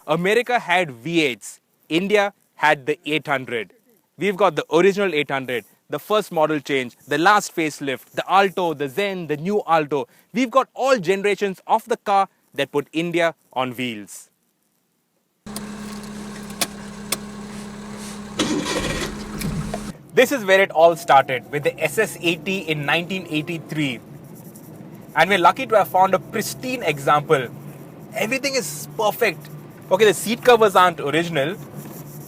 America had V8s. India had the 800. We've got the original 800, the first model change, the last facelift, the Alto, the Zen, the new Alto. We've got all generations of the car that put India on wheels. This is where it all started with the SS80 in 1983. And we're lucky to have found a pristine example. Everything is perfect. Okay, the seat covers aren't original,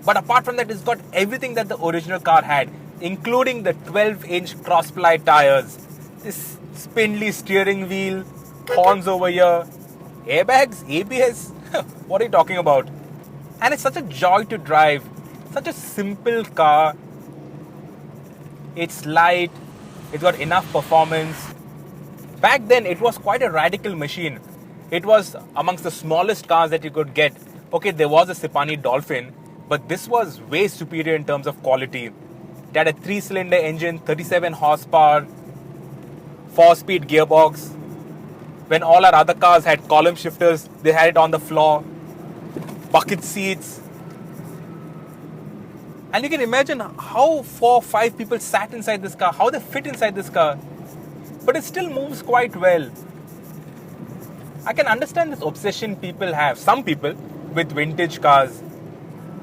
but apart from that, it's got everything that the original car had, including the 12-inch cross-ply tires, this spindly steering wheel, horns over here, airbags, ABS. What are you talking about? And it's such a joy to drive. Such a simple car. It's light. It's got enough performance. Back then, it was quite a radical machine. It was amongst the smallest cars that you could get. Okay, there was a Sipani Dolphin, but this was way superior in terms of quality. It had a 3-cylinder engine, 37 horsepower, 4-speed gearbox. When all our other cars had column shifters, they had it on the floor. Bucket seats. And you can imagine how 4 or 5 people sat inside this car, how they fit inside this car. But it still moves quite well. I can understand this obsession people have, some people, with vintage cars.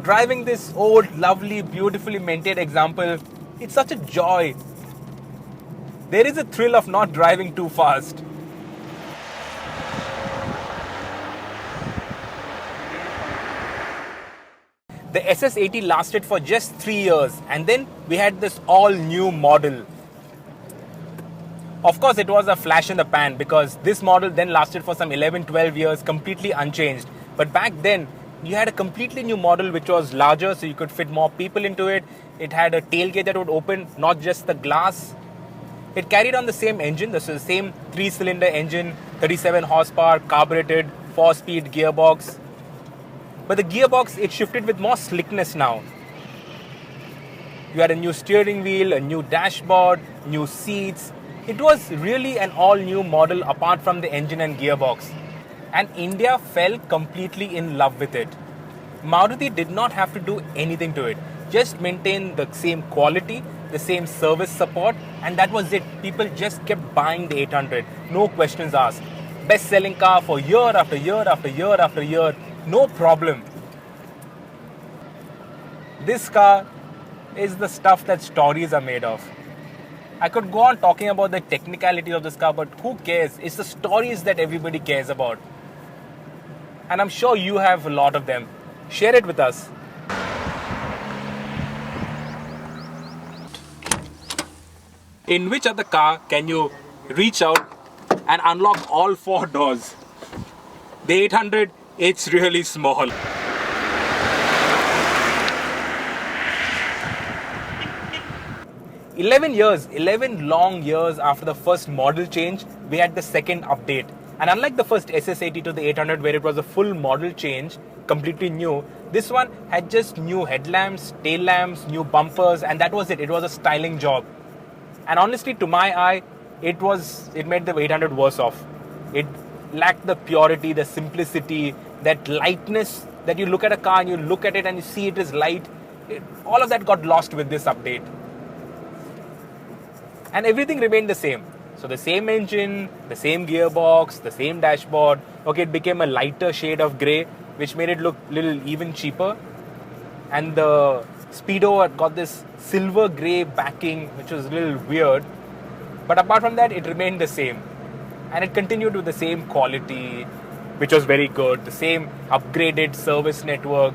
Driving this old, lovely, beautifully maintained example, it's such a joy. There is a thrill of not driving too fast. The SS80 lasted for just 3 years, and then we had this all-new model. Of course, it was a flash in the pan because this model then lasted for some 11-12 years completely unchanged. But back then, you had a completely new model which was larger, so you could fit more people into it. It had a tailgate that would open, not just the glass. It carried on the same engine. This is the same 3-cylinder engine, 37 horsepower, carbureted, 4-speed gearbox. But the gearbox, it shifted with more slickness now. You had a new steering wheel, a new dashboard, new seats. It was really an all-new model apart from the engine and gearbox. And India fell completely in love with it. Maruti did not have to do anything to it. Just maintain the same quality, the same service support, and that was it. People just kept buying the 800. No questions asked. Best-selling car for year after year after year after year. No problem. This car is the stuff that stories are made of. I could go on talking about the technicalities of this car, but who cares? It's the stories that everybody cares about. And I'm sure you have a lot of them. Share it with us. In which other car can you reach out and unlock all 4 doors? The 800, it's really small. Eleven long years after the first model change, we had the second update. And unlike the first SS80 to the 800 where it was a full model change, completely new, this one had just new headlamps, tail lamps, new bumpers, and that was it. It was a styling job. And honestly, to my eye, it made the 800 worse off. It lacked the purity, the simplicity, that lightness that you look at a car and you look at it and you see it is light. All of that got lost with this update. And everything remained the same. So the same engine, the same gearbox, the same dashboard. Okay, it became a lighter shade of grey, which made it look a little even cheaper. And the Speedo had got this silver grey backing, which was a little weird. But apart from that, it remained the same. And it continued with the same quality, which was very good. The same upgraded service network.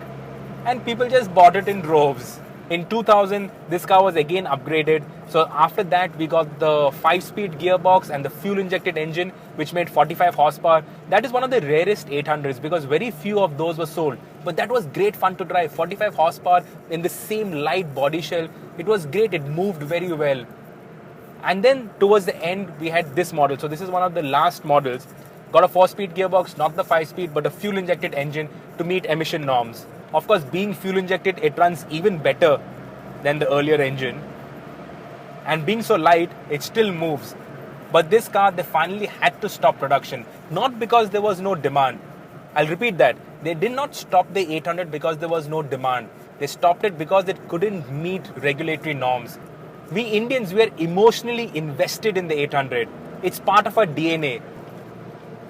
And people just bought it in droves. In 2000, this car was again upgraded. So after that, we got the 5-speed gearbox and the fuel-injected engine, which made 45 horsepower. That is one of the rarest 800s because very few of those were sold. But that was great fun to drive. 45 horsepower in the same light body shell. It was great. It moved very well. And then towards the end, we had this model. So this is one of the last models. Got a 4-speed gearbox, not the 5-speed, but a fuel-injected engine to meet emission norms. Of course, being fuel-injected, it runs even better than the earlier engine. And being so light, it still moves. But this car, they finally had to stop production. Not because there was no demand. I'll repeat that. They did not stop the 800 because there was no demand. They stopped it because it couldn't meet regulatory norms. We Indians were emotionally invested in the 800. It's part of our DNA.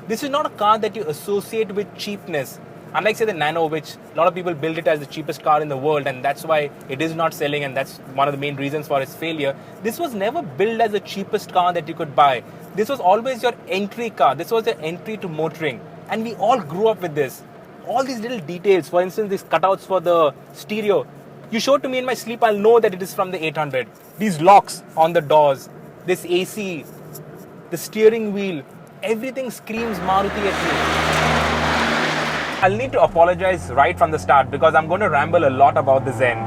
This is not a car that you associate with cheapness. Unlike say the Nano, which a lot of people build it as the cheapest car in the world, and that's why it is not selling, and that's one of the main reasons for its failure. This was never built as the cheapest car that you could buy. This was always your entry car. This was your entry to motoring. And we all grew up with this. All these little details, for instance, these cutouts for the stereo. You show it to me in my sleep, I'll know that it is from the 800. These locks on the doors, this AC, the steering wheel, everything screams Maruti at me. I'll need to apologize right from the start because I'm going to ramble a lot about the Zen.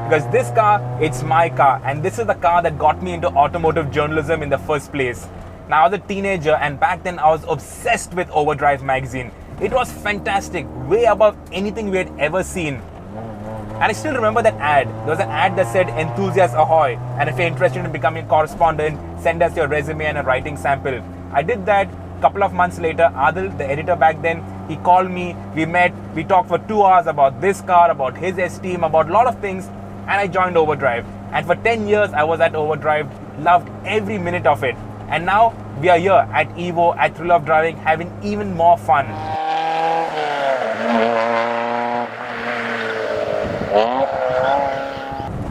Because this car, it's my car, and this is the car that got me into automotive journalism in the first place. Now, I was a teenager, and back then I was obsessed with Overdrive magazine. It was fantastic, way above anything we had ever seen. And I still remember that ad. There was an ad that said, "Enthusiast ahoy, and if you're interested in becoming a correspondent, send us your resume and a writing sample." I did that. Couple of months later, Adil, the editor back then, he called me, we met, we talked for 2 hours about this car, about his esteem, about a lot of things, and I joined Overdrive. And for 10 years, I was at Overdrive, loved every minute of it. And now, we are here at Evo, at Thrill of Driving, having even more fun.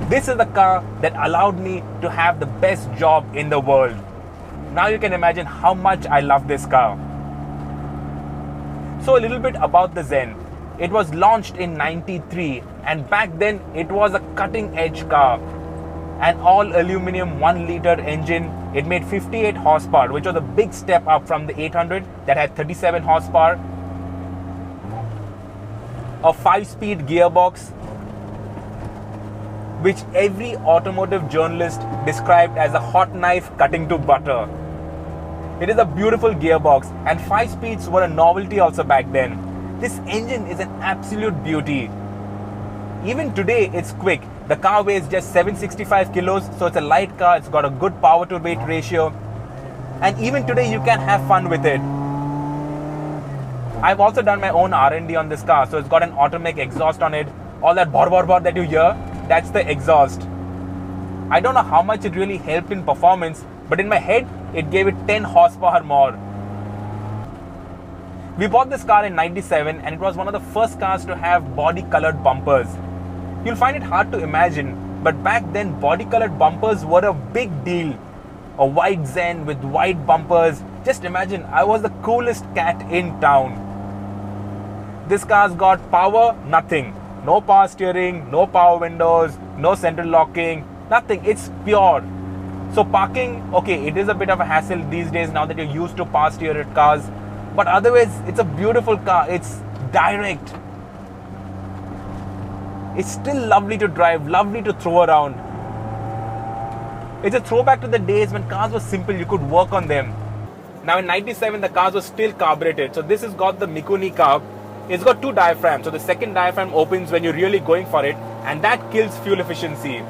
This is the car that allowed me to have the best job in the world. Now you can imagine how much I love this car. So a little bit about the Zen. It was launched in '93, and back then it was a cutting edge car. An all aluminum 1-liter engine. It made 58 horsepower, which was a big step up from the 800 that had 37 horsepower. A 5-speed gearbox, which every automotive journalist described as a hot knife cutting to butter. It is a beautiful gearbox, and 5 speeds were a novelty also back then. This engine is an absolute beauty. Even today, it's quick. The car weighs just 765 kilos, so it's a light car. It's got a good power to weight ratio. And even today, you can have fun with it. I've also done my own R&D on this car, so it's got an Automatic exhaust on it. All that bor bor bor that you hear, that's the exhaust. I don't know how much it really helped in performance, but in my head, it gave it 10 horsepower more. We bought this car in '97, and it was one of the first cars to have body-colored bumpers. You'll find it hard to imagine, but back then, body-colored bumpers were a big deal. A white Zen with white bumpers. Just imagine, I was the coolest cat in town. This car's got power, nothing. No power steering, no power windows, no central locking, nothing. It's pure. So parking, okay, it is a bit of a hassle these days now that you're used to power steered cars. But otherwise, it's a beautiful car. It's direct. It's still lovely to drive, lovely to throw around. It's a throwback to the days when cars were simple, you could work on them. Now in '97, the cars were still carbureted. So this has got the Mikuni carb. It's got 2 diaphragms. So the second diaphragm opens when you're really going for it, and that kills fuel efficiency.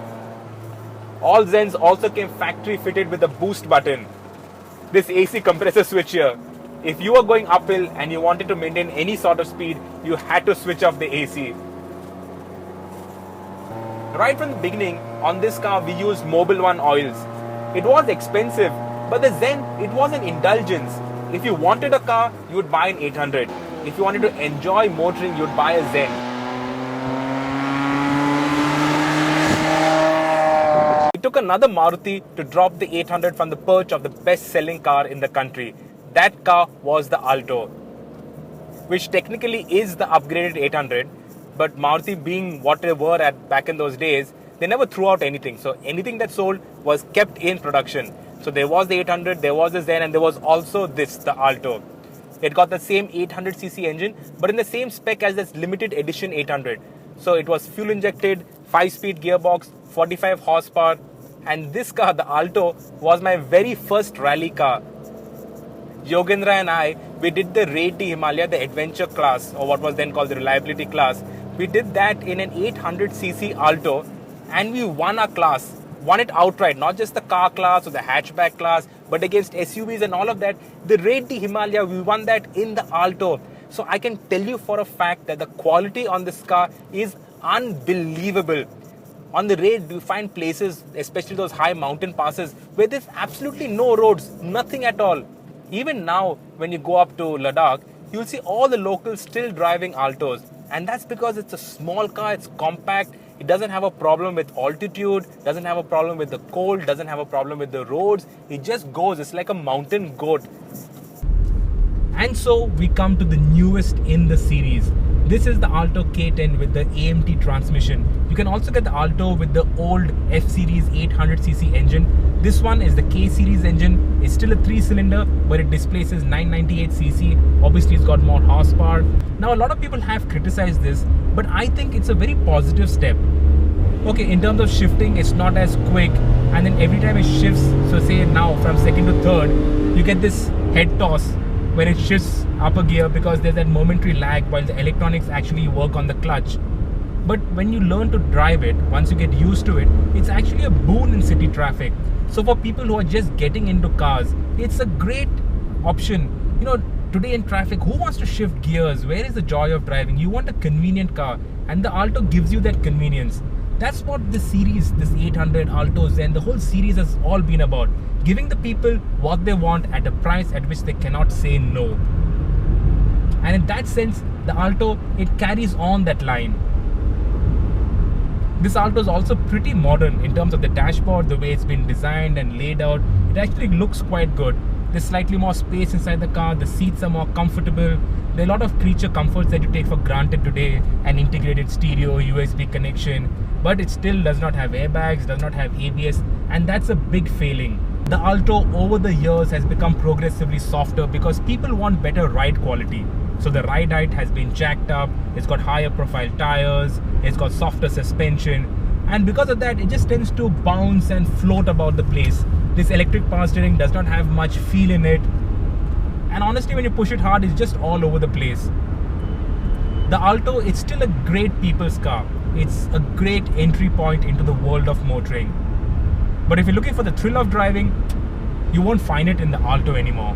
All Zens also came factory fitted with a boost button. This AC compressor switch here. If you were going uphill and you wanted to maintain any sort of speed, you had to switch off the AC. Right from the beginning, on this car we used Mobil 1 oils. It was expensive, but the Zen, it was an indulgence. If you wanted a car, you would buy an 800. If you wanted to enjoy motoring, you would buy a Zen. It took another Maruti to drop the 800 from the perch of the best-selling car in the country. That car was the Alto, which technically is the upgraded 800, but Maruti being what they were at back in those days, they never threw out anything. So anything that sold was kept in production. So there was the 800, there was the Zen, and there was also this, the Alto. It got the same 800cc engine, but in the same spec as this limited edition 800. So it was fuel injected, 5-speed gearbox, 45 horsepower, and this car, the Alto, was my very first rally car. Yogendra and I, we did the Raid to Himalaya, the adventure class, or what was then called the reliability class. We did that in an 800cc Alto, and we won our class. Won it outright, not just the car class or the hatchback class, but against SUVs and all of that. The Raid to Himalaya, we won that in the Alto. So I can tell you for a fact that the quality on this car is unbelievable. On the road, you find places, especially those high mountain passes, where there's absolutely no roads, nothing at all. Even now, when you go up to Ladakh, you'll see all the locals still driving Altos. And that's because it's a small car, it's compact, it doesn't have a problem with altitude, doesn't have a problem with the cold, doesn't have a problem with the roads. It just goes, it's like a mountain goat. And so we come to the newest in the series. This is the Alto K10 with the AMT transmission. You can also get the Alto with the old F-Series 800cc engine. This one is the K-Series engine. It's still a 3-cylinder, but it displaces 998cc. Obviously, it's got more horsepower. Now, a lot of people have criticized this, but I think it's a very positive step. Okay, in terms of shifting, it's not as quick, and then every time it shifts, so say now from second to third, you get this head toss when it shifts up a gear because there's that momentary lag while the electronics actually work on the clutch. But when you learn to drive it, once you get used to it, it's actually a boon in city traffic. So for people who are just getting into cars, it's a great option. You know, today in traffic, who wants to shift gears? Where is the joy of driving? You want a convenient car, and the Alto gives you that convenience. That's what this series, this 800, Alto Zen, the whole series has all been about. Giving the people what they want at a price at which they cannot say no. And in that sense, the Alto, it carries on that line. This Alto is also pretty modern in terms of the dashboard, the way it's been designed and laid out. It actually looks quite good. There's slightly more space inside the car, the seats are more comfortable. There are a lot of creature comforts that you take for granted today, an integrated stereo, USB connection, but it still does not have airbags, does not have ABS, and that's a big failing. The Alto over the years has become progressively softer because people want better ride quality. So the ride height has been jacked up, it's got higher profile tires, it's got softer suspension, and because of that, it just tends to bounce and float about the place. This electric power steering does not have much feel in it, and honestly, when you push it hard, it's just all over the place. The Alto, it's still a great people's car. It's a great entry point into the world of motoring. But if you're looking for the thrill of driving, you won't find it in the Alto anymore.